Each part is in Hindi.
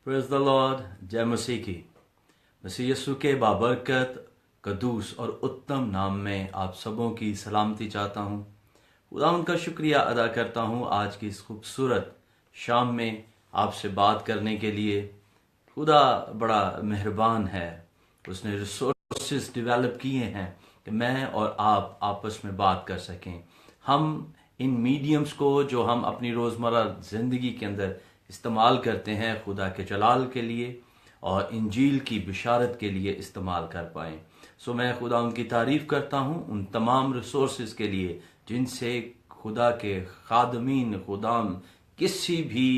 Praise the Lord. जय मसीह की। मसीह यीशु के बाबरकत कदूस और उत्तम नाम में आप सबों की सलामती चाहता हूँ। खुदा उनका शुक्रिया अदा करता हूँ आज की इस खूबसूरत शाम में आपसे बात करने के लिए। खुदा बड़ा मेहरबान है, उसने रिसोर्सेज डेवलप किए हैं कि मैं और आप आपस में बात कर सकें। हम इन मीडियम्स को जो हम अपनी रोज़मर्रा ज़िंदगी के अंदर इस्तेमाल करते हैं खुदा के जलाल के लिए और इंजील की बिशारत के लिए इस्तेमाल कर पाएँ। सो मैं खुदा उनकी तारीफ़ करता हूँ उन तमाम रिसोर्सेज के लिए जिनसे खुदा के खादमीन खुदाम किसी भी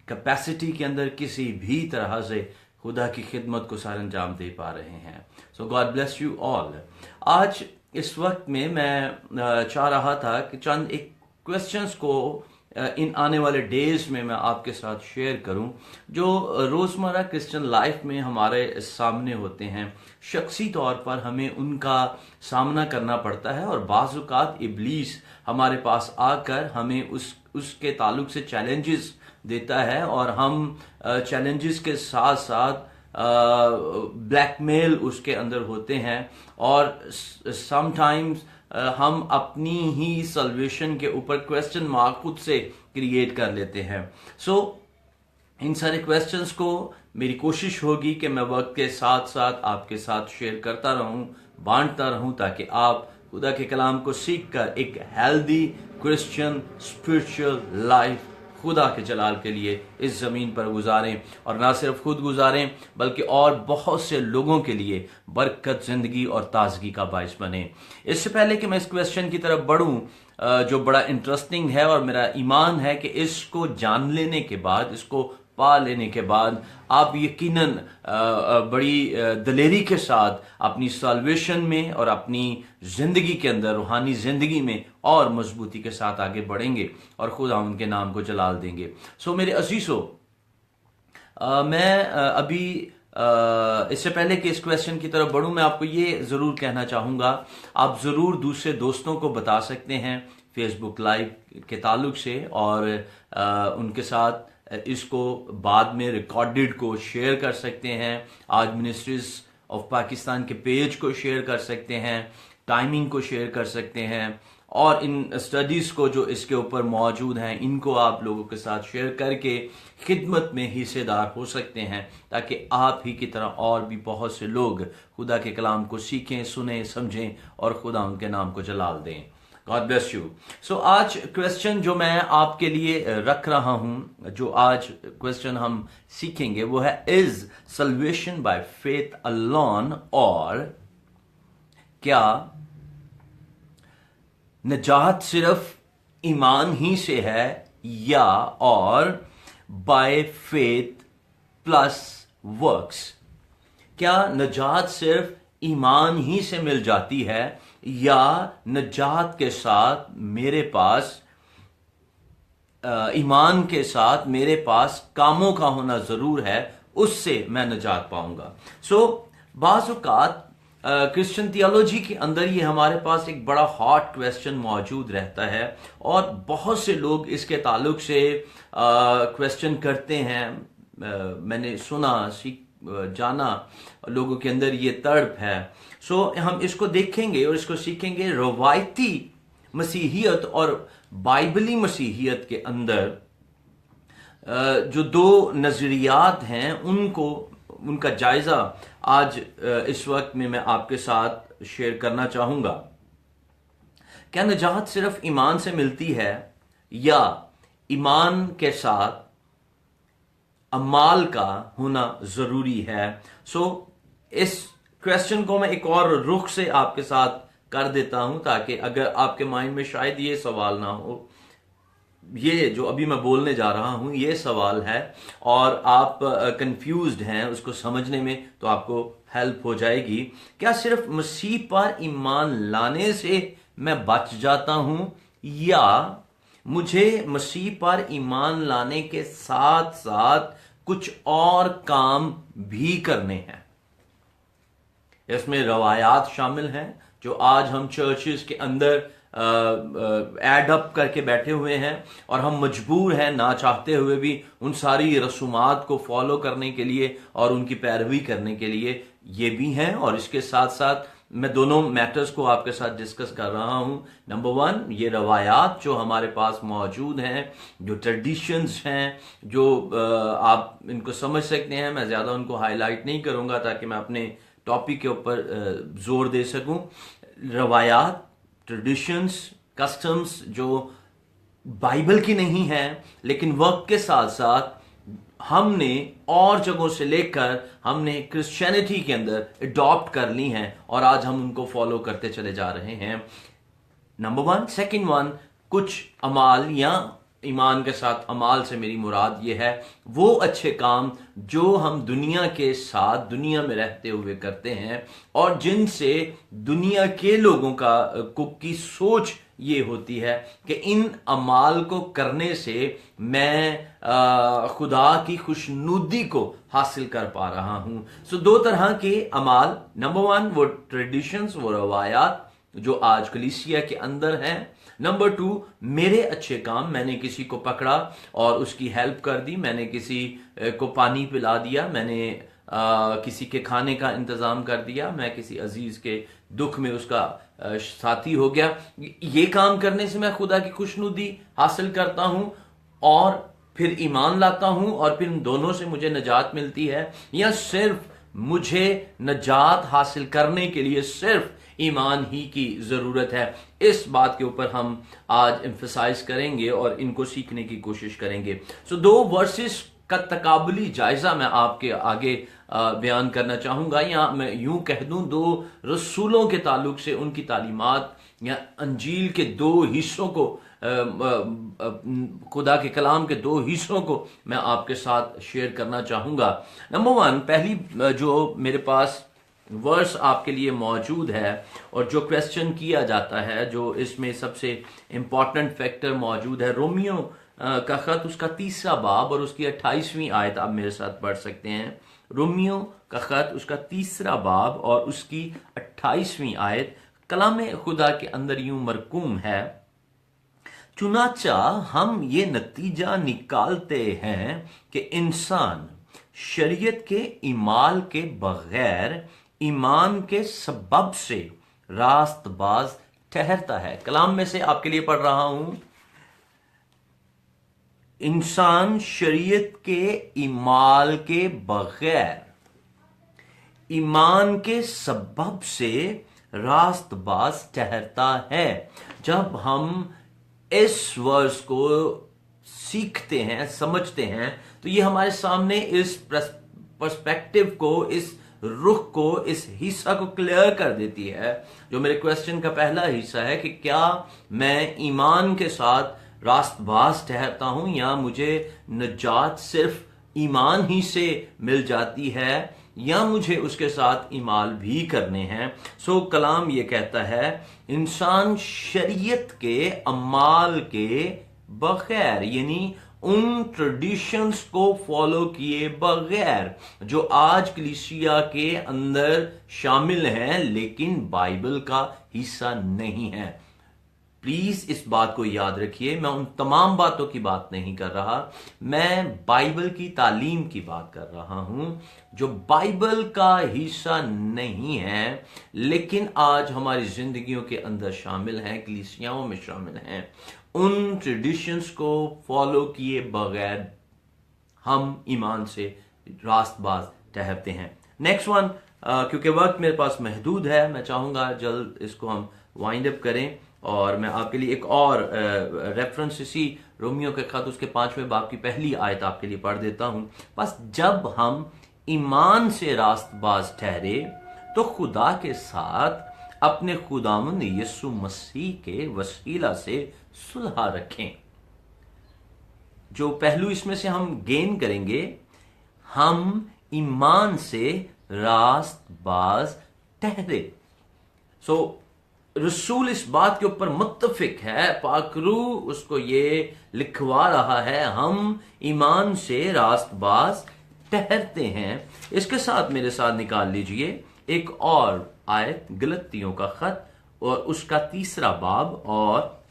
कैपेसिटी के अंदर किसी भी तरह से खुदा की खिदमत को सर अंजाम दे पा रहे हैं। सो गॉड ब्लेस यू ऑल। आज इस वक्त में मैं चाह रहा था कि चंद एक क्वेश्चंस को इन आने वाले डेज में मैं आपके साथ शेयर करूं जो रोज़मर्रा क्रिश्चियन लाइफ में हमारे सामने होते हैं। शख्सी तौर पर हमें उनका सामना करना पड़ता है और बाज़-औक़ात इब्लीस हमारे पास आकर हमें उसके ताल्लुक से चैलेंजेस देता है और हम चैलेंजेस के साथ साथ ब्लैकमेल उसके अंदर होते हैं और समटाइम्स हम अपनी ही सल्वेशन के ऊपर क्वेश्चन मार्क खुद से क्रिएट कर लेते हैं। सो इन सारे क्वेश्चंस को मेरी कोशिश होगी कि मैं वक्त के साथ साथ आपके साथ शेयर करता रहूं, बांटता रहूं, ताकि आप खुदा के कलाम को सीखकर एक हेल्दी क्रिश्चियन स्पिरिचुअल लाइफ खुदा के जलाल के लिए इस ज़मीन पर गुजारें और ना सिर्फ खुद गुजारें बल्कि और बहुत से लोगों के लिए बरकत, ज़िंदगी और ताजगी का बायस बने। इससे पहले कि मैं इस क्वेश्चन की तरफ बढ़ूं जो बड़ा इंटरेस्टिंग है और मेरा ईमान है कि इसको जान लेने के बाद, इसको पा लेने के बाद आप यकीनन बड़ी दिलेरी के साथ अपनी साल्वेशन में और अपनी ज़िंदगी के अंदर, रूहानी ज़िंदगी में और मजबूती के साथ आगे बढ़ेंगे और खुदा उनके नाम को जलाल देंगे। सो मेरे अजीज़ों, मैं अभी इससे पहले कि इस क्वेश्चन की तरफ बढ़ूं, मैं आपको ये ज़रूर कहना चाहूँगा, आप ज़रूर दूसरे दोस्तों को बता सकते हैं फेसबुक लाइव के ताल्लुक से और उनके साथ इसको बाद में रिकॉर्डेड को शेयर कर सकते हैं। आज मिनिस्ट्रीज ऑफ पाकिस्तान के पेज को शेयर कर सकते हैं, टाइमिंग को शेयर कर सकते हैं और इन स्टडीज़ को जो इसके ऊपर मौजूद हैं इनको आप लोगों के साथ शेयर करके खिदमत में हिस्सेदार हो सकते हैं, ताकि आप ही की तरह और भी बहुत से लोग खुदा के कलाम को सीखें, सुने, समझें और खुदा उनके नाम को जलाल दें। God bless you. सो आज क्वेश्चन जो मैं आपके लिए रख रहा हूं, जो आज क्वेश्चन हम सीखेंगे वो है, is salvation by faith alone, और क्या नजात सिर्फ ईमान ही से है या और बाय फेथ प्लस वर्क्स? क्या नजात सिर्फ ईमान ही से मिल जाती है या नजात के साथ मेरे पास ईमान के साथ मेरे पास कामों का होना जरूर है, उससे मैं नजात पाऊंगा? सो बाज़ औक़ात क्रिश्चियन थियोलॉजी के अंदर ये हमारे पास एक बड़ा हॉट क्वेश्चन मौजूद रहता है और बहुत से लोग इसके ताल्लुक से क्वेश्चन करते हैं। मैंने सुना, जाना, लोगों के अंदर ये तड़प है। सो हम इसको देखेंगे और इसको सीखेंगे। रवायती मसीहियत और बाइबली मसीहियत के अंदर जो दो नजरियात हैं उनका जायजा आज इस वक्त में मैं आपके साथ शेयर करना चाहूंगा। क्या नजात सिर्फ ईमान से मिलती है या ईमान के साथ अमाल का होना जरूरी है? सो इस क्वेश्चन को मैं एक और रुख से आपके साथ कर देता हूं, ताकि अगर आपके माइंड में शायद ये सवाल ना हो, ये जो अभी मैं बोलने जा रहा हूं ये सवाल है और आप कंफ्यूज्ड हैं उसको समझने में, तो आपको हेल्प हो जाएगी। क्या सिर्फ मसीह पर ईमान लाने से मैं बच जाता हूं या मुझे मसीह पर ईमान लाने के साथ साथ कुछ और काम भी करने हैं? इसमें रवायात शामिल हैं जो आज हम चर्चेस के अंदर एड अप करके बैठे हुए हैं और हम मजबूर हैं ना चाहते हुए भी उन सारी रसूमात को फॉलो करने के लिए और उनकी पैरवी करने के लिए, ये भी हैं। और इसके साथ साथ मैं दोनों मैटर्स को आपके साथ डिस्कस कर रहा हूं। नंबर वन, ये रवायात जो हमारे पास मौजूद हैं, जो ट्रेडिशंस हैं, जो आप इनको समझ सकते हैं। मैं ज्यादा उनको हाईलाइट नहीं करूंगा ताकि मैं अपने टॉपिक के ऊपर जोर दे सकूं। रवायात, ट्रेडिशंस, कस्टम्स जो बाइबल की नहीं है, लेकिन वक्त के साथ साथ हमने और जगहों से लेकर हमने क्रिश्चियनिटी के अंदर अडॉप्ट कर ली हैं और आज हम उनको फॉलो करते चले जा रहे हैं। Number one. सेकंड वन, कुछ अमाल या ईमान के साथ अमाल से मेरी मुराद ये है वो अच्छे काम जो हम दुनिया के साथ दुनिया में रहते हुए करते हैं और जिनसे दुनिया के लोगों की सोच ये होती है कि इन अमाल को करने से मैं खुदा की खुशनुदी को हासिल कर पा रहा हूं। सो दो तरह के अमाल। नंबर वन, वो ट्रेडिशंस, वो रवायात जो आज कलीसिया के अंदर हैं। नंबर टू, मेरे अच्छे काम, मैंने किसी को पकड़ा और उसकी हेल्प कर दी, मैंने किसी को पानी पिला दिया, मैंने किसी के खाने का इंतजाम कर दिया, मैं किसी अजीज के दुख में उसका साथी हो गया। ये काम करने से मैं खुदा की खुशनुदी हासिल करता हूं और फिर ईमान लाता हूं और फिर इन दोनों से मुझे नजात मिलती है, या सिर्फ मुझे नजात हासिल करने के लिए सिर्फ ईमान ही की जरूरत है। इस बात के ऊपर हम आज एम्फसाइज करेंगे और इनको सीखने की कोशिश करेंगे। सो दो वर्सेस का तकाबुली जायजा मैं आपके आगे बयान करना चाहूंगा, या मैं यूं कह दूं दो रसूलों के ताल्लुक से उनकी तालीमात या अंजील के दो हिस्सों को, खुदा के कलाम के दो हिस्सों को मैं आपके साथ शेयर करना चाहूंगा। नंबर वन, पहली जो मेरे पास वर्स आपके लिए मौजूद है और जो क्वेश्चन किया जाता है, जो इसमें सबसे इंपॉर्टेंट फैक्टर मौजूद है, रोमियो का खत उसका 3रा बाब और उसकी 28वीं आयत आप मेरे साथ पढ़ सकते हैं। रोमियो का खत उसका 3रा बाब और उसकी 28वीं आयत कलाम खुदा के अंदर यूं मरकूम है, चुनाचा हम ये नतीजा निकालते हैं कि इंसान शरीयत के इमाल के बगैर ईमान के सबब से रास्तबाज ठहरता है। कलाम में से आपके लिए पढ़ रहा हूं, इंसान शरीयत के इमाल के बगैर ईमान के सबब से रास्तबाज ठहरता है। जब हम इस वर्स को सीखते हैं, समझते हैं, तो ये हमारे सामने इस पर्सपेक्टिव को, इस रुख को, इस हिस्सा को क्लियर कर देती है, जो मेरे क्वेश्चन का पहला हिस्सा है कि क्या मैं ईमान के साथ रास्तबाज ठहरता हूं या मुझे नजात सिर्फ ईमान ही से मिल जाती है या मुझे उसके साथ इमाल भी करने हैं। सो कलाम ये कहता है इंसान शरीयत के अमाल के बगैर, यानी उन ट्रेडिशंस को फॉलो किए बगैर जो आज कलीसिया के अंदर शामिल हैं लेकिन बाइबल का हिस्सा नहीं है। प्लीज इस बात को याद रखिए, मैं उन तमाम बातों की बात नहीं कर रहा, मैं बाइबल की तालीम की बात कर रहा हूं जो बाइबल का हिस्सा नहीं है लेकिन आज हमारी जिंदगियों के अंदर शामिल हैं, कलीसियाओं में शामिल हैं। उन ट्रेडिशंस को फॉलो किए बगैर हम ईमान से रास्तबाज ठहरते हैं। नेक्स्ट वन, क्योंकि वक्त मेरे पास महदूद है, मैं चाहूंगा जल्द इसको हम वाइंड अप करें और मैं आपके लिए एक और रेफरेंस इसी रोमियो के खत उसके 5वें बाब की पहली आयत आपके लिए पढ़ देता हूं। बस जब हम ईमान से रास्तबाज ठहरे तो खुदा के साथ अपने खुदावंद यीशु मसीह के वसीला से सुलह रखें। जो पहलू इसमें से हम गेन करेंगे, हम ईमान से रास्तबाज ठहरे। सो रसूल इस बात के ऊपर मुत्तफिक है, पाकरू उसको ये लिखवा रहा है, हम ईमान से रास्तबाज ठहरते हैं। इसके साथ मेरे साथ निकाल लीजिए एक और आयत, गलतियों का खत और उसका 3 बाब और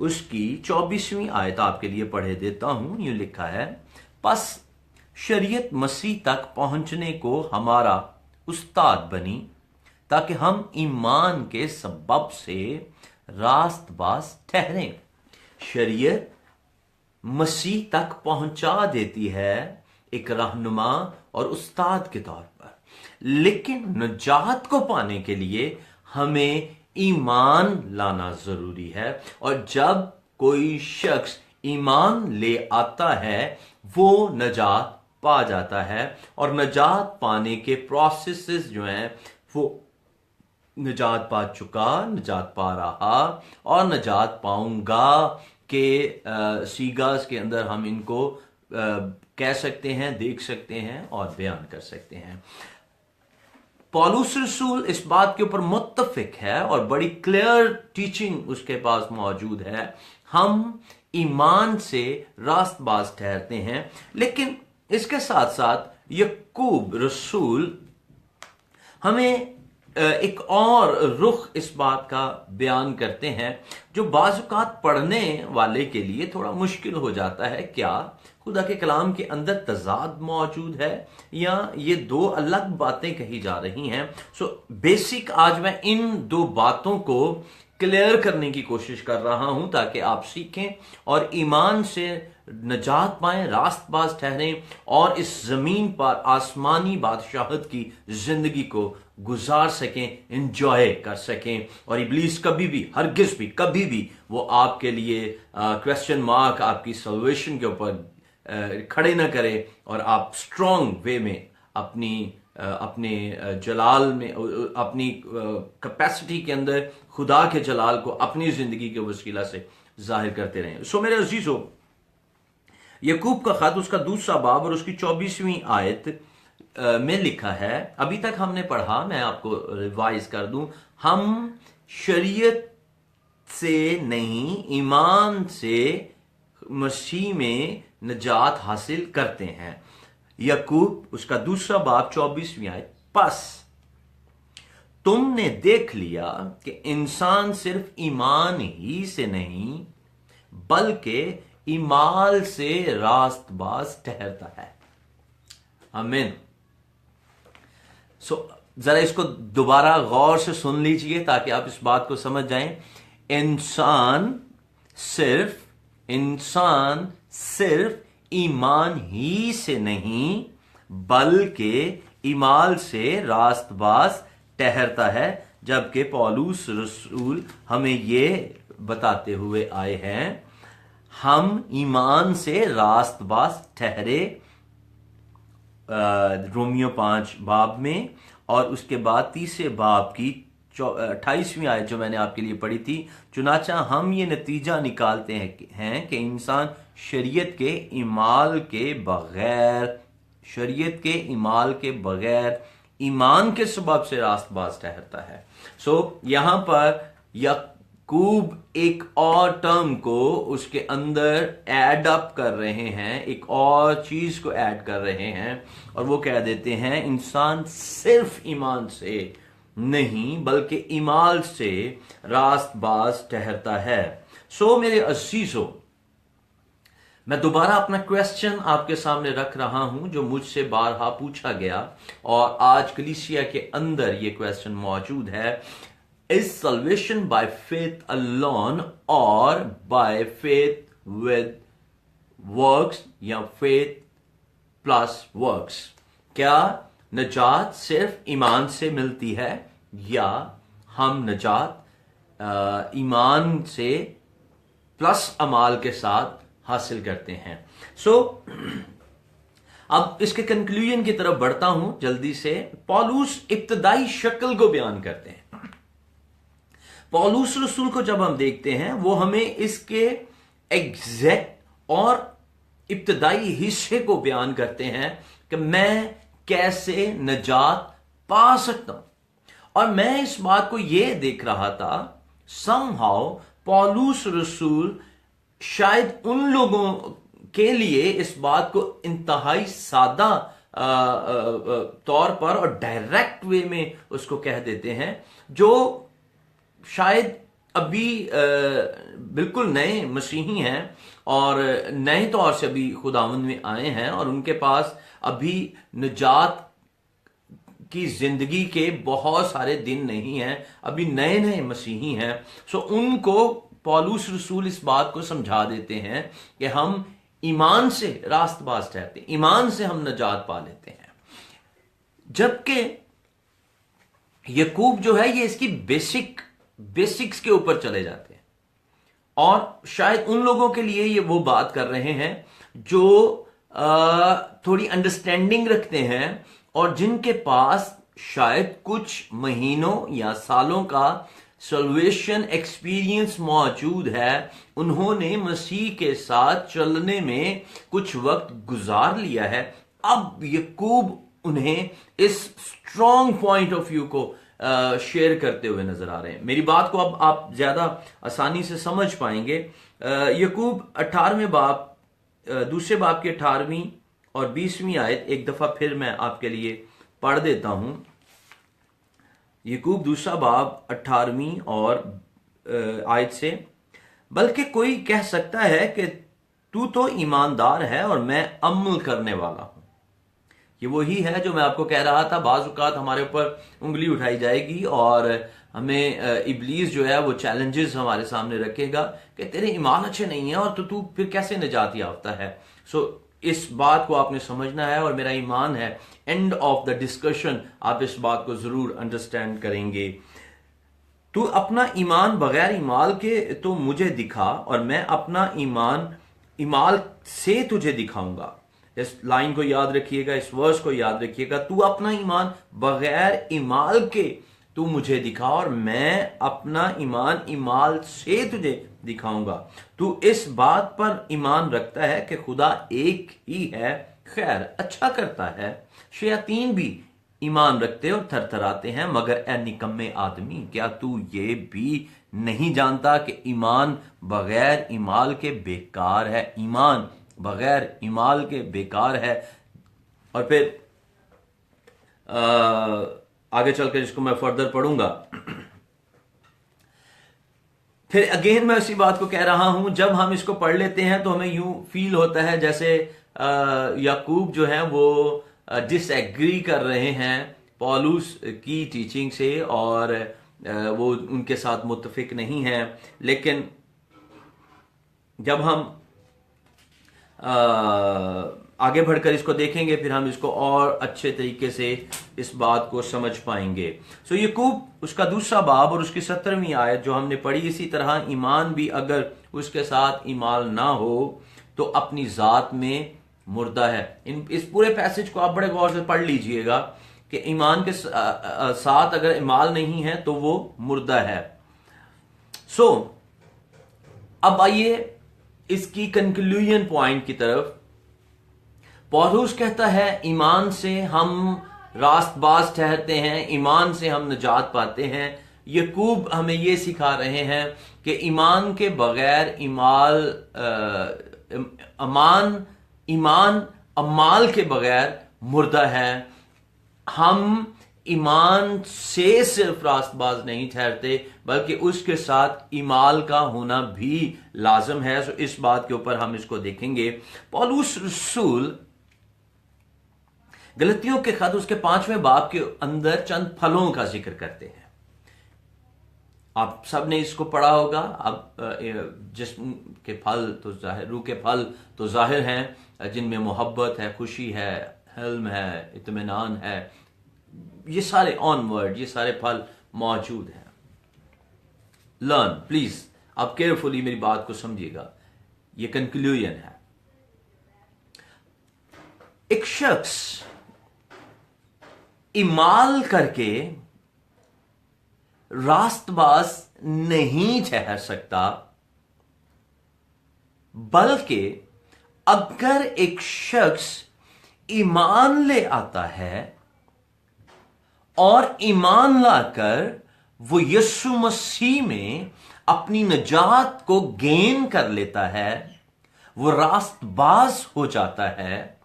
उसकी 24वीं आयत आपके लिए पढ़े देता हूं। यूं लिखा है, बस शरीयत मसीह तक पहुंचने को हमारा उस्ताद बनी, ताकि हम ईमान के सबब से रास्तबाज ठहरें। शरीयत मसीह तक पहुंचा देती है एक रहनुमा और उस्ताद के तौर पर, लेकिन नजात को पाने के लिए हमें ईमान लाना जरूरी है। और जब कोई शख्स ईमान ले आता है वो नजात पा जाता है, और नजात पाने के प्रोसेसेस जो हैं वो नजात पा चुका, नजात पा रहा और नजात पाऊंगा के सीगास के अंदर हम इनको कह सकते हैं, देख सकते हैं और बयान कर सकते हैं। पौलुस रसूल इस बात के ऊपर मुत्तफिक है और बड़ी क्लियर टीचिंग उसके पास मौजूद है। हम ईमान से रास्तबाज ठहरते हैं, लेकिन इसके साथ साथ यकूब रसूल हमें एक और रुख इस बात का बयान करते हैं जो बाज़-औक़ात पढ़ने वाले के लिए थोड़ा मुश्किल हो जाता है। क्या खुदा के कलाम के अंदर तजाद मौजूद है या ये दो अलग बातें कही जा रही हैं? बेसिक आज मैं इन दो बातों को क्लियर करने की कोशिश कर रहा हूं ताकि आप सीखें और ईमान से नजात पाएं, रास्तबाज ठहरें और इस जमीन पर आसमानी बादशाहत की जिंदगी को गुजार सकें, एंजॉय कर सकें। और इब्लीस कभी भी, हरगिज भी, कभी भी वो आपके लिए क्वेश्चन मार्क आपकी सल्वेशन के ऊपर खड़े ना करे और आप स्ट्रॉन्ग वे में अपने जलाल में, अपनी कैपेसिटी के अंदर खुदा के जलाल को अपनी जिंदगी के वसीला से जाहिर करते रहें। मेरे अजीजों, यकूब का खत उसका 2 बाब और उसकी 24वीं आयत में लिखा है, अभी तक हमने पढ़ा, मैं आपको रिवाइज कर दूं, हम शरीयत से नहीं ईमान से मसीह में नजात हासिल करते हैं। यकूब उसका 2 बाब 24वीं आयत, बस तुमने देख लिया कि इंसान सिर्फ ईमान ही से नहीं बल्कि ईमाल से रास्तबाज ठहरता है। आमीन। जरा इसको दोबारा गौर से सुन लीजिए ताकि आप इस बात को समझ जाएं। इंसान सिर्फ ईमान ही से नहीं बल्कि ईमाल से रास्तबाज ठहरता है, जबकि पौलुस रसूल हमें यह बताते हुए आए हैं हम ईमान से रास्तबाज ठहरे, रोमियो 5 बाब में, और उसके बाद 3 बाब की 28वीं आयत जो मैंने आपके लिए पढ़ी थी, चुनाचा हम ये नतीजा निकालते हैं कि इंसान शरीयत के इमाल के बगैर ईमान के सबब से रास्तबाज ठहरता है। यहां पर याकूब एक और टर्म को उसके अंदर ऐड अप कर रहे हैं, एक और चीज को ऐड कर रहे हैं, और वो कह देते हैं इंसान सिर्फ ईमान से नहीं बल्कि ईमाल से रास्तबाज ठहरता है। मेरे अजीजों, मैं दोबारा अपना क्वेश्चन आपके सामने रख रहा हूं जो मुझसे बारहा पूछा गया और आज कलीसिया के अंदर ये क्वेश्चन मौजूद है, is salvation by faith alone और बाय फेथ विद वर्क्स या फेथ प्लस वर्क्स? क्या नजात सिर्फ ईमान से मिलती है या हम नजात ईमान से प्लस अमाल के साथ हासिल करते हैं? अब इसके कंक्लूजन की तरफ बढ़ता हूं जल्दी से। पौलुस इब्तदाई शक्ल को बयान करते हैं। पौलुस रसूल को जब हम देखते हैं वो हमें इसके एग्जैक्ट और इब्तदाई हिस्से को बयान करते हैं कि मैं कैसे नजात पा सकता हूं। और मैं इस बात को यह देख रहा था, समहाउ पौलुस रसूल शायद उन लोगों के लिए इस बात को इंतहाई सादा तौर पर और डायरेक्ट वे में उसको कह देते हैं जो शायद अभी बिल्कुल नए मसीही हैं और नए तौर से अभी खुदावंद में आए हैं और उनके पास अभी निजात की जिंदगी के बहुत सारे दिन नहीं हैं, अभी नए नए मसीही हैं। सो उनको पौलुस रसूल इस बात को समझा देते हैं कि हम ईमान से रास्तबाज ठहरते हैं, ईमान से हम निजात पा लेते हैं। जबकि याकूब जो है ये इसकी बेसिक्स के ऊपर चले जाते हैं और शायद उन लोगों के लिए ये वो बात कर रहे हैं जो थोड़ी अंडरस्टैंडिंग रखते हैं और जिनके पास शायद कुछ महीनों या सालों का सल्वेशन एक्सपीरियंस मौजूद है। उन्होंने मसीह के साथ चलने में कुछ वक्त गुजार लिया है। अब याकूब उन्हें इस स्ट्रॉन्ग पॉइंट ऑफ व्यू को शेयर करते हुए नजर आ रहे हैं। मेरी बात को अब आप ज्यादा आसानी से समझ पाएंगे। याकूब 18वें बाब दूसरे बाब की 18वीं और 20वीं आयत एक दफा फिर मैं आपके लिए पढ़ देता हूं। याकूब दूसरा बाब 18वीं और आयत से, बल्कि कोई कह सकता है कि तू तो ईमानदार है और मैं अमल करने वाला हूं। ये वही है जो मैं आपको कह रहा था, बाज़ औक़ात हमारे ऊपर उंगली उठाई जाएगी और हमें इब्लीस जो है वो चैलेंजेस हमारे सामने रखेगा कि तेरे ईमान अच्छे नहीं है और तो तू फिर कैसे निजात याफ्ता है। सो इस बात को आपने समझना है और मेरा ईमान है एंड ऑफ द डिस्कशन आप इस बात को जरूर अंडरस्टैंड करेंगे। तू अपना ईमान बगैर ईमाल के तो मुझे दिखा और मैं अपना ईमान ईमाल से तुझे दिखाऊंगा। इस लाइन को याद रखिएगा, इस वर्स को याद रखिएगा। तू अपना ईमान बगैर ईमाल के तू मुझे दिखा और मैं अपना ईमान ईमाल से तुझे दिखाऊंगा। तू इस बात पर ईमान रखता है कि खुदा एक ही है, खैर अच्छा करता है। शयातीन भी ईमान रखते और थरथराते हैं, मगर ए निकम्मे आदमी, क्या तू ये भी नहीं जानता कि ईमान बगैर ईमाल के बेकार है? ईमान बगैर ईमाल के बेकार है। और फिर आगे चलकर जिसको मैं फर्दर पढ़ूंगा, फिर अगेन मैं उसी बात को कह रहा हूं। जब हम इसको पढ़ लेते हैं तो हमें यूं फील होता है जैसे याकूब जो है वो डिसएग्री कर रहे हैं पौलुस की टीचिंग से और वो उनके साथ मुत्तफिक नहीं है। लेकिन जब हम आगे बढ़कर इसको देखेंगे फिर हम इसको और अच्छे तरीके से इस बात को समझ पाएंगे। सो याकूब उसका दूसरा बाब और उसकी 17वीं आयत जो हमने पढ़ी, इसी तरह ईमान भी अगर उसके साथ ईमाल ना हो तो अपनी जात में मुर्दा है। इस पूरे पैसेज को आप बड़े गौर से पढ़ लीजिएगा कि ईमान के साथ अगर ईमाल नहीं है तो वो मुर्दा है। सो अब आइए इसकी कंक्लूजन पॉइंट की तरफ। पौलुस कहता है ईमान से हम रास्तबाज ठहरते हैं, ईमान से हम निजात पाते हैं। याकूब हमें यह सिखा रहे हैं कि ईमान के बगैर ईमान अमाल के बगैर मुर्दा है। हम ईमान से सिर्फ रास्तबाज नहीं ठहरते बल्कि उसके साथ ईमाल का होना भी लाजम है। सो इस बात के ऊपर हम इसको देखेंगे। पौलुस रसूल गलतियों के खत उसके 5वें बाब के अंदर चंद फलों का जिक्र करते हैं। आप सब ने इसको पढ़ा होगा। अब जिस्म के फल तो जाहिर, रूह के फल तो जाहिर हैं, जिनमें मोहब्बत है, खुशी है, हिल्म है, इत्मीनान है, ये सारे ऑनवर्ड, ये सारे फल मौजूद हैं। लर्न प्लीज, आप केयरफुली मेरी बात को समझिएगा। ये कंक्लूजन है। एक शख्स इमाल करके रास्तबाज नहीं ठहर सकता, बल्कि अगर एक शख्स ईमान ले आता है और ईमान लाकर वो यीशु मसीह में अपनी निजात को गेन कर लेता है, वो रास्तबाज हो जाता है,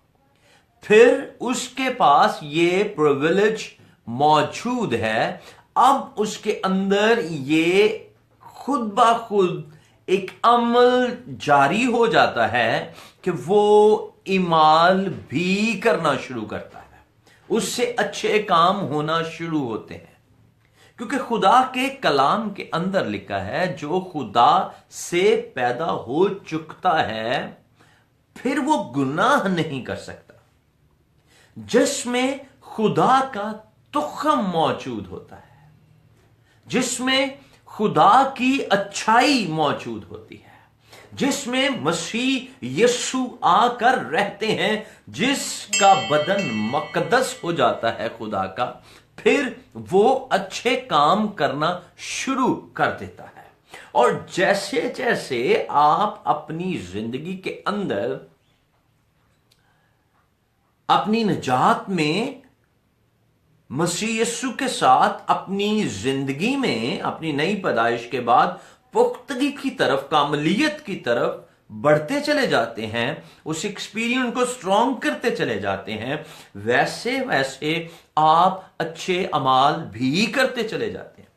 फिर उसके पास ये प्रिविलेज मौजूद है अब उसके अंदर ये खुद ब खुद एक अमल जारी हो जाता है कि वो ईमाल भी करना शुरू करता है, उससे अच्छे काम होना शुरू होते हैं। क्योंकि खुदा के कलाम के अंदर लिखा है, जो खुदा से पैदा हो चुकता है फिर वो गुनाह नहीं कर सकता। जिसमें खुदा का तुख्म मौजूद होता है, जिसमें खुदा की अच्छाई मौजूद होती है, जिसमें मसीह यीशु आकर रहते हैं, जिसका बदन मकदस हो जाता है खुदा का, फिर वो अच्छे काम करना शुरू कर देता है। और जैसे जैसे आप अपनी जिंदगी के अंदर अपनी निजात में मसीह यीशु के साथ अपनी जिंदगी में अपनी नई पैदाइश के बाद पुख्तगी की तरफ, कामलियत की तरफ बढ़ते चले जाते हैं, उस एक्सपीरियंस को स्ट्रॉन्ग करते चले जाते हैं, वैसे वैसे आप अच्छे अमाल भी करते चले जाते हैं।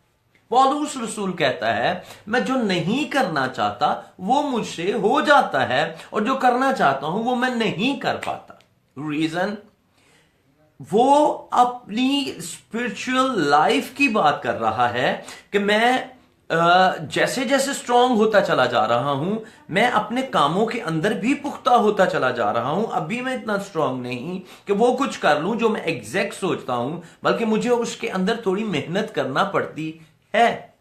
पौलुस रसूल कहता है, मैं जो नहीं करना चाहता वो मुझसे हो जाता है, और जो करना चाहता हूं वो मैं नहीं कर पाता। रीजन, वो अपनी स्पिरिचुअल लाइफ की बात कर रहा है कि मैं जैसे जैसे स्ट्रांग होता चला जा रहा हूं, मैं अपने कामों के अंदर भी पुख्ता होता चला जा रहा हूं। अभी मैं इतना स्ट्रांग नहीं कि वो कुछ कर लूं जो मैं एग्जैक्ट सोचता हूं, बल्कि मुझे उसके अंदर थोड़ी मेहनत करना पड़ती है।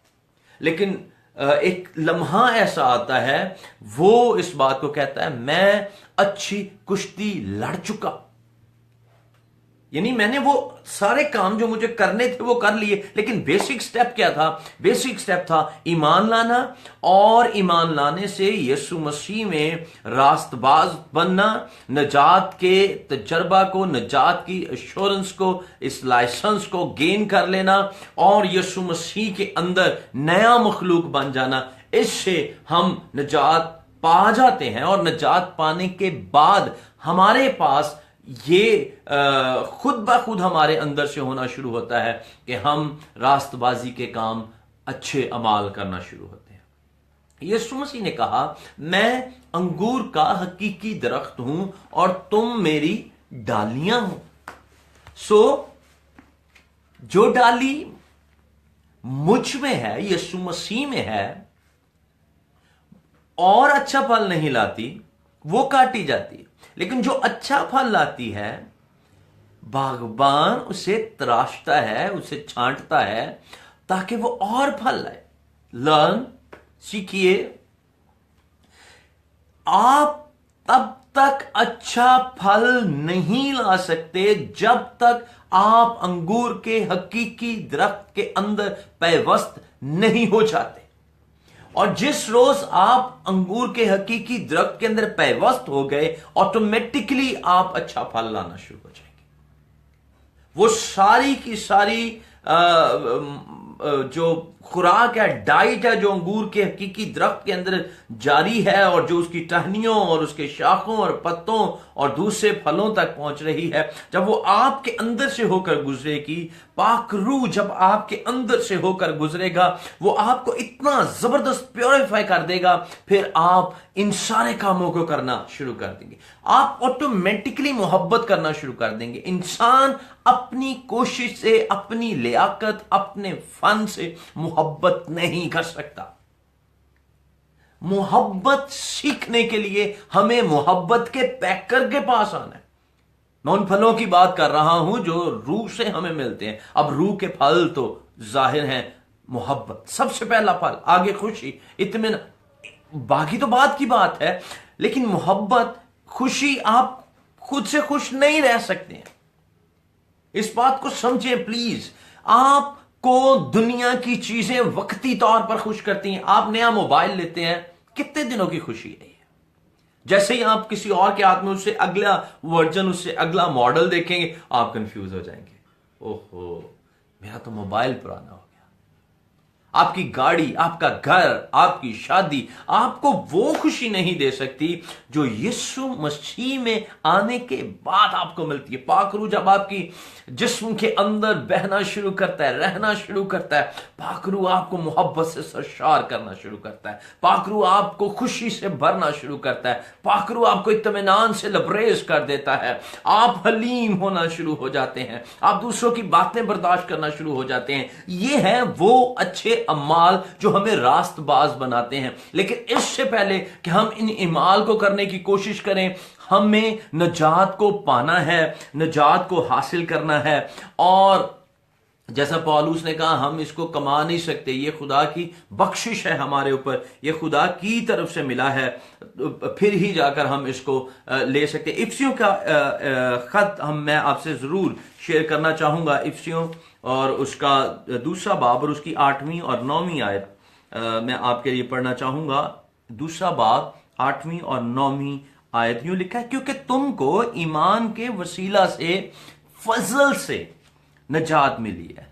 लेकिन एक लम्हा ऐसा आता है, वो इस बात को कहता है, मैं अच्छी कुश्ती लड़ चुका। यानी मैंने वो सारे काम जो मुझे करने थे वो कर लिए, लेकिन बेसिक स्टेप क्या था? बेसिक स्टेप था ईमान लाना, और ईमान लाने से यीशु मसीह में रास्तबाज बनना, नजात के तजर्बा को, नजात की एश्योरेंस को, इस लाइसेंस को गेन कर लेना, और यीशु मसीह के अंदर नया मखलूक बन जाना। इससे हम नजात पा जाते हैं, और नजात पाने के बाद हमारे पास ये खुद ब खुद हमारे अंदर से होना शुरू होता है कि हम रास्तबाजी के काम, अच्छे अमाल करना शुरू होते हैं। यीशु मसीह ने कहा, मैं अंगूर का हकीकी दरख्त हूं और तुम मेरी डालियां हो। जो डाली मुझ में है, यीशु मसीह में है, और अच्छा फल नहीं लाती, वो काटी जाती है। लेकिन जो अच्छा फल लाती है, बागबान उसे तराशता है, उसे छांटता है ताकि वो और फल लाए। लर्न, सीखिए। आप तब तक अच्छा फल नहीं ला सकते जब तक आप अंगूर के हकीकी दरख्त के अंदर पैवस्त नहीं हो जाते। और जिस रोज आप अंगूर के हकीकी दरख्त के अंदर पैवस्त हो गए, ऑटोमेटिकली आप अच्छा फल लाना शुरू हो जाएंगे। वो सारी की सारी जो खुराक है, डाइट है, जो अंगूर के हकीकी दरख्त के अंदर जारी है, और जो उसकी टहनियों और उसके शाखों और पत्तों और दूसरे फलों तक पहुंच रही है, जब वो आपके अंदर से होकर गुजरेगी, पाक रूह जब आपके अंदर से होकर गुजरेगा, वो आपको इतना जबरदस्त प्योरीफाई कर देगा, फिर आप इन सारे कामों को करना शुरू कर देंगे। आप ऑटोमेटिकली मोहब्बत करना शुरू कर देंगे। इंसान अपनी कोशिश से, अपनी लियाकत, अपने फन से मोहब्बत नहीं कर सकता। मोहब्बत सीखने के लिए हमें मोहब्बत के पैकर के पास आना है। मैं उन फलों की बात कर रहा हूं जो रूह से हमें मिलते हैं। अब रूह के फल तो जाहिर हैं, मोहब्बत सबसे पहला फल, आगे खुशी, इत्मीनान, बाकी तो बात की बात है, लेकिन मोहब्बत, खुशी, आप खुद से खुश नहीं रह सकते हैं। इस बात को समझें प्लीज। आपको दुनिया की चीजें वक्ती तौर पर खुश करती हैं। आप नया मोबाइल लेते हैं, कितने दिनों की खुशी है। जैसे ही आप किसी और के हाथ में उससे अगला वर्जन, उससे अगला मॉडल देखेंगे, आप कंफ्यूज हो जाएंगे। ओहो, मेरा तो मोबाइल पुराना हो गया। आपकी गाड़ी, आपका घर, आपकी शादी आपको वो खुशी नहीं दे सकती जो यीशु मसीह में आने के बाद आपको मिलती है। पाक रूह जब आपकी जिस्म के अंदर बहना शुरू करता है, रहना शुरू करता है, पाक रूह आपको मोहब्बत से सरशार करना शुरू करता है, पाक रूह आपको खुशी से भरना शुरू करता है, पाक रूह आपको इत्मीनान से लबरेज कर देता है। आप हलीम होना शुरू हो जाते हैं, आप दूसरों की बातें बर्दाश्त करना शुरू हो जाते हैं। ये है वो अच्छे अमाल जो हमें रास्तबाज बनाते हैं। लेकिन इससे पहले कि हम इन इमाल को करने की कोशिश करें, हमें नजात को पाना है, नजात को हासिल करना है। और जैसा पौलुस ने कहा, हम इसको कमा नहीं सकते, ये खुदा की बख्शिश है हमारे ऊपर, ये खुदा की तरफ से मिला है, फिर ही जाकर हम इसको ले सकते। इफ्सियों का खत मैं आपसे जरूर शेयर करना चाहूंगा। इफ्सियों और उसका दूसरा बाब और उसकी 8वीं और 9वीं आयत मैं आपके लिए पढ़ना चाहूंगा। दूसरा बाब 8वीं और 9वीं आयत यूं लिखा है, क्योंकि तुमको ईमान के वसीला से फजल से नजात मिली है।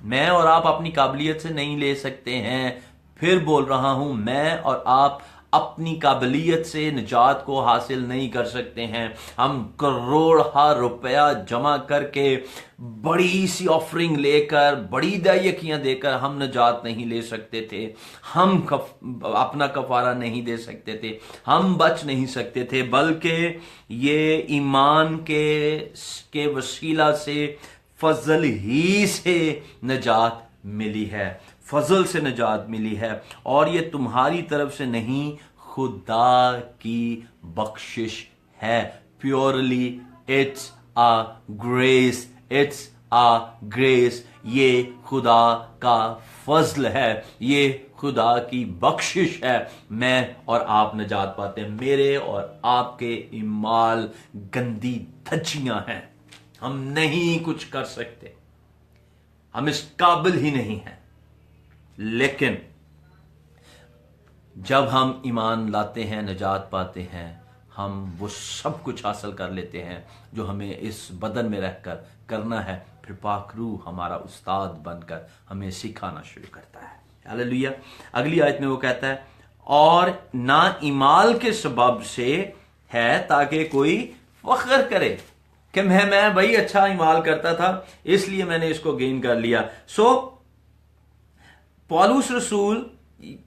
मैं और आप अपनी काबिलियत से नहीं ले सकते हैं। फिर बोल रहा हूं, मैं और आप अपनी काबिलियत से निजात को हासिल नहीं कर सकते हैं। हम करोड़ा रुपया जमा करके, बड़ी सी ऑफरिंग लेकर, बड़ी दायकियां देकर हम निजात नहीं ले सकते थे। हम अपना कफारा नहीं दे सकते थे, हम बच नहीं सकते थे, बल्कि ये ईमान के वसीला से, फजल ही से नजात मिली है, फजल से नजात मिली है। और ये तुम्हारी तरफ से नहीं, खुदा की बख्शिश है। Purely it's a grace, it's a grace. ये खुदा का फजल है, ये खुदा की बख्शिश है। मैं और आप नजात पाते हैं। मेरे और आपके इमाल गंदी धज्जियां हैं, हम नहीं कुछ कर सकते, हम इस काबिल ही नहीं हैं। लेकिन जब हम ईमान लाते हैं, नजात पाते हैं, हम वो सब कुछ हासिल कर लेते हैं जो हमें इस बदन में रहकर करना है। फिर पाक रूह हमारा उस्ताद बनकर हमें सिखाना शुरू करता है। हालेलुया। अगली आयत में वो कहता है, और ना ईमाल के सबब से है ताकि कोई फख्र करे कि मैं भाई अच्छा इमाल करता था इसलिए मैंने इसको गेन कर लिया। सो पौलुस रसूल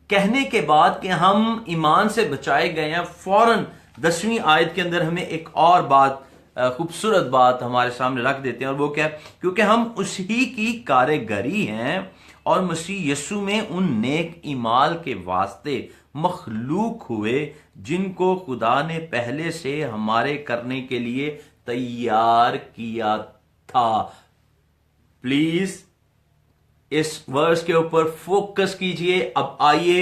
कहने के बाद कि हम ईमान से बचाए गए हैं, फौरन 10वीं आयत के अंदर हमें एक और बात, खूबसूरत बात हमारे सामने रख देते हैं। और वो क्या? क्योंकि हम उसी की कारीगरी हैं और मसीह यीशु में उन नेक ईमाल के वास्ते मखलूक हुए जिनको खुदा ने पहले से हमारे करने के लिए तैयार किया था। प्लीज इस वर्स के ऊपर फोकस कीजिए। अब आइए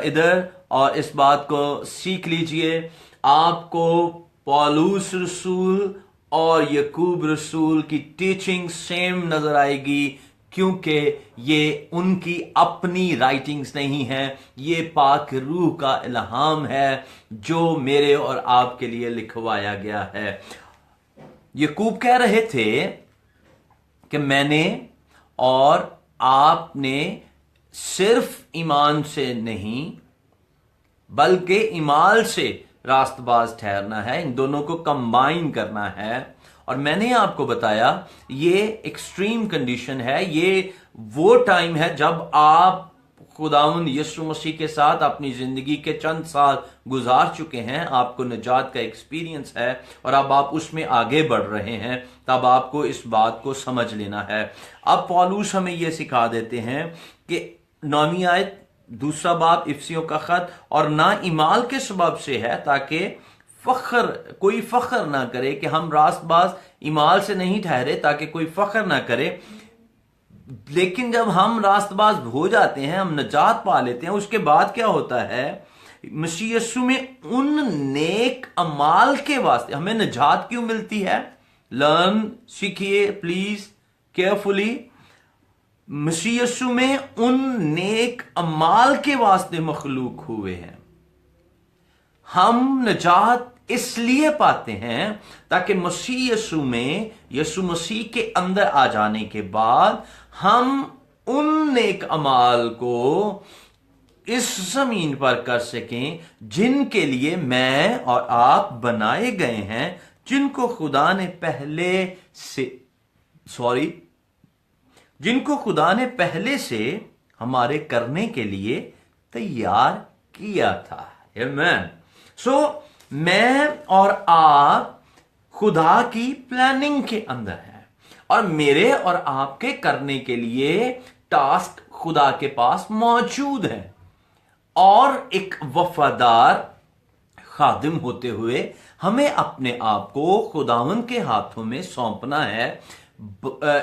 इधर और इस बात को सीख लीजिए। आपको पौलुस रसूल और यकूब रसूल की टीचिंग सेम नजर आएगी, क्योंकि ये उनकी अपनी राइटिंग्स नहीं है, ये पाक रूह का इल्हाम है जो मेरे और आपके लिए लिखवाया गया है। यकूब कह रहे थे कि मैंने और आपने सिर्फ ईमान से नहीं बल्कि ईमाल से रास्तबाज ठहरना है, इन दोनों को कंबाइन करना है। और मैंने आपको बताया ये एक्सट्रीम कंडीशन है, ये वो टाइम है जब आप खुदावंद यीशु मसीह के साथ अपनी जिंदगी के चंद साल गुजार चुके हैं, आपको निजात का एक्सपीरियंस है और अब आप उसमें आगे बढ़ रहे हैं, तब आपको इस बात को समझ लेना है। अब पौलुस हमें यह सिखा देते हैं कि 9वीं आयत, दूसरा बाब इफ्सियों का खत, और ना इमाल के सबब से है ताकि कोई फख्र ना करे कि हम रास्तबाज इमाल से नहीं ठहरे, ताकि कोई फख्र ना करे। लेकिन जब हम रास्तबाज हो जाते हैं, हम नजात पा लेते हैं, उसके बाद क्या होता है? मसीह यीशु में उन नेक अमाल के वास्ते हमें नजात क्यों मिलती है? लर्न, सीखिए प्लीज केयरफुली। मसीह यीशु में उन नेक अमाल के वास्ते मखलूक हुए हैं। हम नजात इसलिए पाते हैं ताकि मसीह यीशु में, यीशु मसीह के अंदर आ जाने के बाद हम उन नेक अमाल को इस जमीन पर कर सकें जिनके लिए मैं और आप बनाए गए हैं, जिनको खुदा ने पहले से हमारे करने के लिए तैयार किया था। आमीन। सो मैं और आप खुदा की प्लानिंग के अंदर है, और मेरे और आपके करने के लिए टास्क खुदा के पास मौजूद है। और एक वफादार खादिम होते हुए हमें अपने आप को खुदावंद के हाथों में सौंपना है,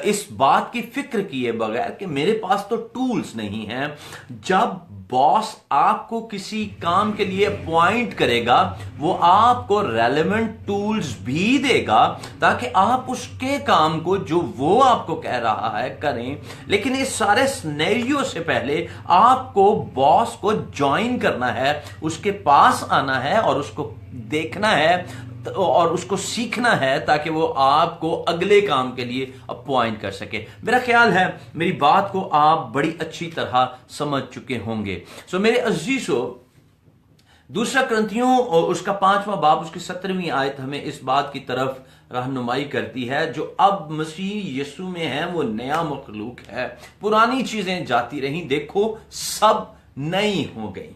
इस बात की फिक्र किए बगैर कि मेरे पास तो टूल्स नहीं हैं। जब बॉस आपको किसी काम के लिए अपॉइंट करेगा, वो आपको रेलेवेंट टूल्स भी देगा ताकि आप उसके काम को जो वो आपको कह रहा है करें। लेकिन इस सारे सिनेरियो से पहले आपको बॉस को ज्वाइन करना है, उसके पास आना है और उसको देखना है और उसको सीखना है ताकि वो आपको अगले काम के लिए अपॉइंट कर सके। मेरा ख्याल है मेरी बात को आप बड़ी अच्छी तरह समझ चुके होंगे। सो मेरे अजीजों, दूसरा कुरिन्थियों और उसका 5वां बाब उसकी 17वीं आयत हमें इस बात की तरफ रहनुमाई करती है, जो अब मसीह यीशु में है वो नया मखलूक है, पुरानी चीजें जाती रही, देखो सब नई हो गई।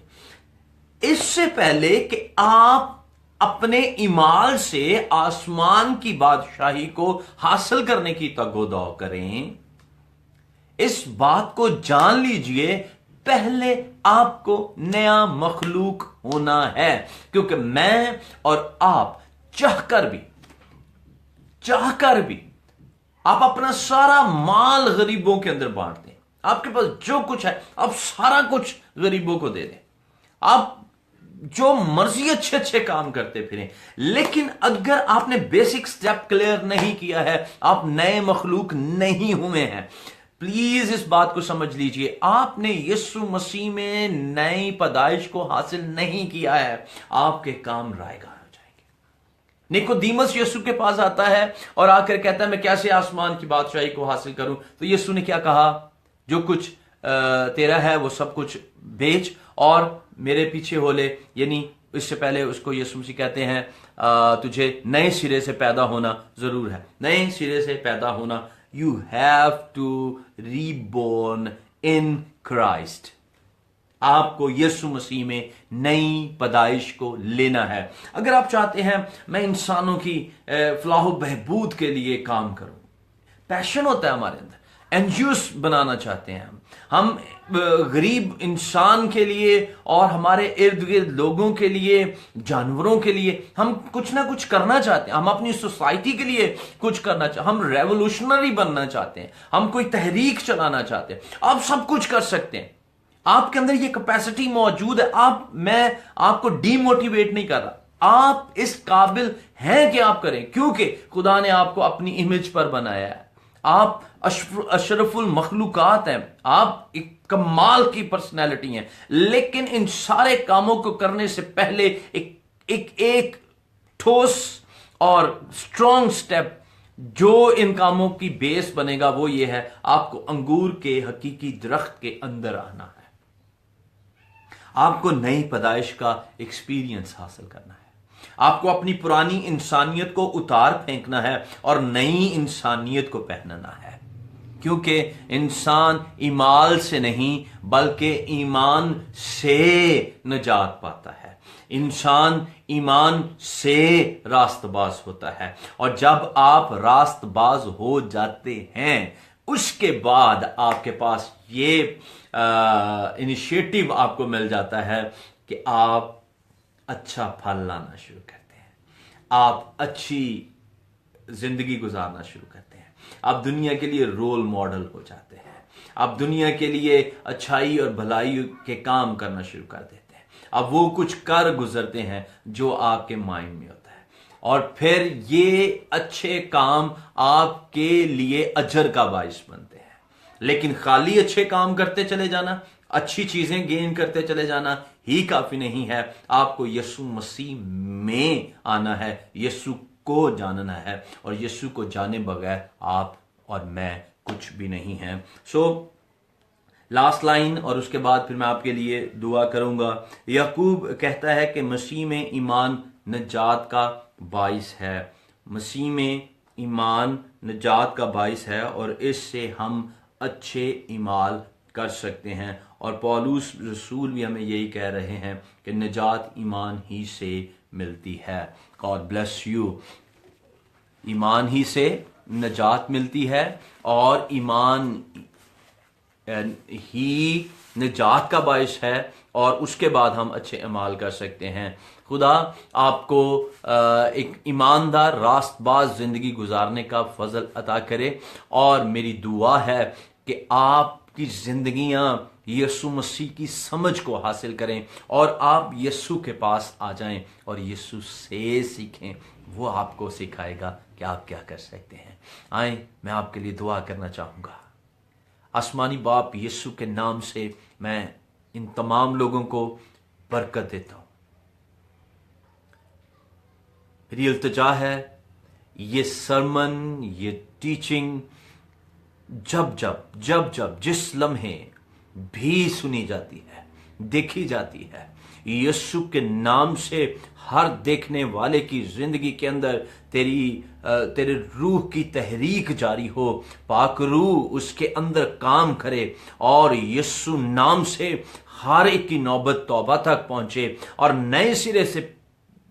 इससे पहले कि आप अपने ईमाल से आसमान की बादशाही को हासिल करने की तगोदौ करें, इस बात को जान लीजिए, पहले आपको नया मखलूक होना है। क्योंकि मैं और आप चाहकर भी आप अपना सारा माल गरीबों के अंदर बांट दें, आपके पास जो कुछ है आप सारा कुछ गरीबों को दे दें, आप जो मर्जी अच्छे अच्छे काम करते फिरें, लेकिन अगर आपने बेसिक स्टेप क्लियर नहीं किया है, आप नए मखलूक नहीं हुए हैं। प्लीज इस बात को समझ लीजिए, आपने यीशु मसीह में नई पैदाइश को हासिल नहीं किया है, आपके काम रायगार हो जाएंगे। निकोदीमस यीशु के पास आता है और आकर कहता है मैं कैसे आसमान की बादशाही को हासिल करूं? तो यीशु ने क्या कहा? जो कुछ तेरा है वो सब कुछ बेच और मेरे पीछे हो ले। यानी इससे पहले उसको यीशु मसीह कहते हैं तुझे नए सिरे से पैदा होना जरूर है, नए सिरे से पैदा होना। You have to reborn in Christ. आपको यीशु मसीह में नई पैदाइश को लेना है। अगर आप चाहते हैं मैं इंसानों की फलाह बहबूद के लिए काम करूं, पैशन होता है हमारे अंदर, एनजीओस बनाना चाहते हैं हम गरीब इंसान के लिए और हमारे इर्द गिर्द लोगों के लिए, जानवरों के लिए हम कुछ ना कुछ करना चाहते हैं, हम अपनी सोसाइटी के लिए कुछ करना चाहते हैं, हम रेवोल्यूशनरी बनना चाहते हैं, हम कोई तहरीक चलाना चाहते हैं। आप सब कुछ कर सकते हैं, आपके अंदर ये कैपेसिटी मौजूद है। मैं आपको डीमोटिवेट नहीं कर रहा, आप इस काबिल हैं कि आप करें, क्योंकि खुदा ने आपको अपनी इमेज पर बनाया है। आप अशरफुल मखलूकात हैं, आप एक कमाल की पर्सनैलिटी हैं, लेकिन इन सारे कामों को करने से पहले एक ठोस और स्ट्रॉन्ग स्टेप जो इन कामों की बेस बनेगा वो ये है, आपको अंगूर के हकीकी दरख्त के अंदर आना है। आपको नई पैदाइश का एक्सपीरियंस हासिल करना है, आपको अपनी पुरानी इंसानियत को उतार फेंकना है और नई इंसानियत को पहनना है। क्योंकि इंसान ईमाल से नहीं बल्कि ईमान से निजात पाता है, इंसान ईमान से रास्तबाज होता है। और जब आप रास्तबाज हो जाते हैं उसके बाद आपके पास ये इनिशिएटिव आपको मिल जाता है कि आप अच्छा फल लाना शुरू करते हैं, आप अच्छी जिंदगी गुजारना शुरू करते हैं, आप दुनिया के लिए रोल मॉडल हो जाते हैं, आप दुनिया के लिए अच्छाई और भलाई के काम करना शुरू कर देते हैं, आप वो कुछ कर गुजरते हैं जो आपके माइंड में होता है, और फिर ये अच्छे काम आपके लिए अजर का बाइस बनते हैं। लेकिन खाली अच्छे काम करते चले जाना, अच्छी चीजें गेन करते चले जाना ही काफी नहीं है। आपको यीशु मसीह में आना है, यीशु को जानना है, और यीशु को जाने बगैर आप और मैं कुछ भी नहीं हैं। सो लास्ट लाइन और उसके बाद फिर मैं आपके लिए दुआ करूंगा। याकूब कहता है कि मसीह में ईमान नजात का बाइस है। मसीह में ईमान नजात का बाइस है और इससे हम अच्छे ईमाल कर सकते हैं। और पौलुस रसूल भी हमें यही कह रहे हैं कि नजात ईमान ही से मिलती है। God bless you. ईमान ही से नजात मिलती है और ईमान ही निजात का बायस है और उसके बाद हम अच्छे अमाल कर सकते हैं। खुदा आपको एक ईमानदार रास्तबाज जिंदगी गुजारने का फजल अता करे और मेरी दुआ है कि आपकी जिंदगियां यीशु मसीह की समझ को हासिल करें और आप यीशु के पास आ जाएं और यीशु से सीखें। वो आपको सिखाएगा कि आप क्या कर सकते हैं। आए मैं आपके लिए दुआ करना चाहूंगा। आसमानी बाप, यीशु के नाम से मैं इन तमाम लोगों को बरकत देता हूं। मेरी इल्तिजा है ये सरमन, ये टीचिंग जब जब जिस लम्हे भी सुनी जाती है, देखी जाती है, यीशु के नाम से हर देखने वाले की जिंदगी के अंदर तेरे रूह की तहरीक जारी हो। पाक रूह उसके अंदर काम करे और यीशु नाम से हर एक की नौबत तौबा तक पहुंचे और नए सिरे से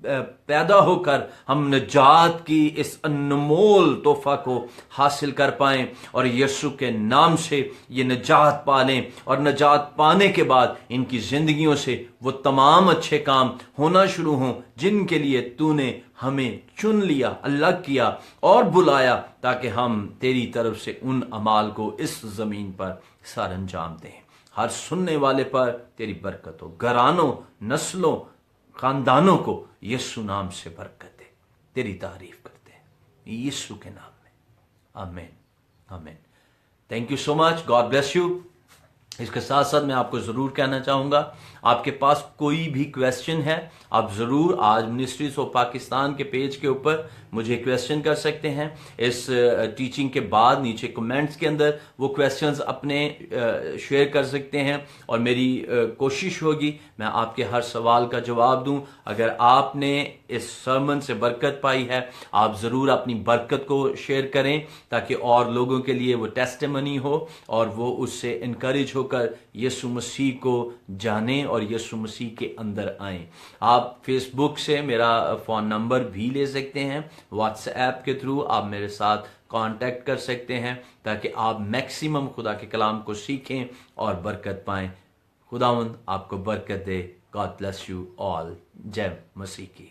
पैदा होकर हम नजात की इस अनमोल तोहफा को हासिल कर पाएं और यीशु के नाम से ये नजात पालें और नजात पाने के बाद इनकी जिंदगियों से वो तमाम अच्छे काम होना शुरू हों जिनके लिए तूने हमें चुन लिया, अलग किया और बुलाया, ताकि हम तेरी तरफ से उन अमाल को इस जमीन पर सर अंजाम दें। हर सुनने वाले पर तेरी बरकत हो, घरानों, नस्लों, खानदानों को यीशु नाम से बरकत दे। तेरी तारीफ करते हैं यीशु के नाम में, आमीन आमीन। Thank you so much, God bless you. इसके साथ साथ मैं आपको जरूर कहना चाहूंगा, आपके पास कोई भी क्वेश्चन है, आप जरूर आज मिनिस्ट्रीज ऑफ पाकिस्तान के पेज के ऊपर मुझे क्वेश्चन कर सकते हैं। इस टीचिंग के बाद नीचे कमेंट्स के अंदर वो क्वेश्चंस अपने शेयर कर सकते हैं और मेरी कोशिश होगी मैं आपके हर सवाल का जवाब दूं। अगर आपने इस सरमन से बरकत पाई है, आप जरूर अपनी बरकत को शेयर करें ताकि और लोगों के लिए वो टेस्टिमनी हो और वो उससे इनकरेज होकर यीशु मसीह को जाने और यीशु मसीह के अंदर आएं। आप फेसबुक से मेरा फोन नंबर भी ले सकते हैं, व्हाट्सएप के थ्रू आप मेरे साथ कांटेक्ट कर सकते हैं ताकि आप मैक्सिमम खुदा के कलाम को सीखें और बरकत पाएं। खुदावंद आपको बरकत दे। God bless you all. जय मसीह की।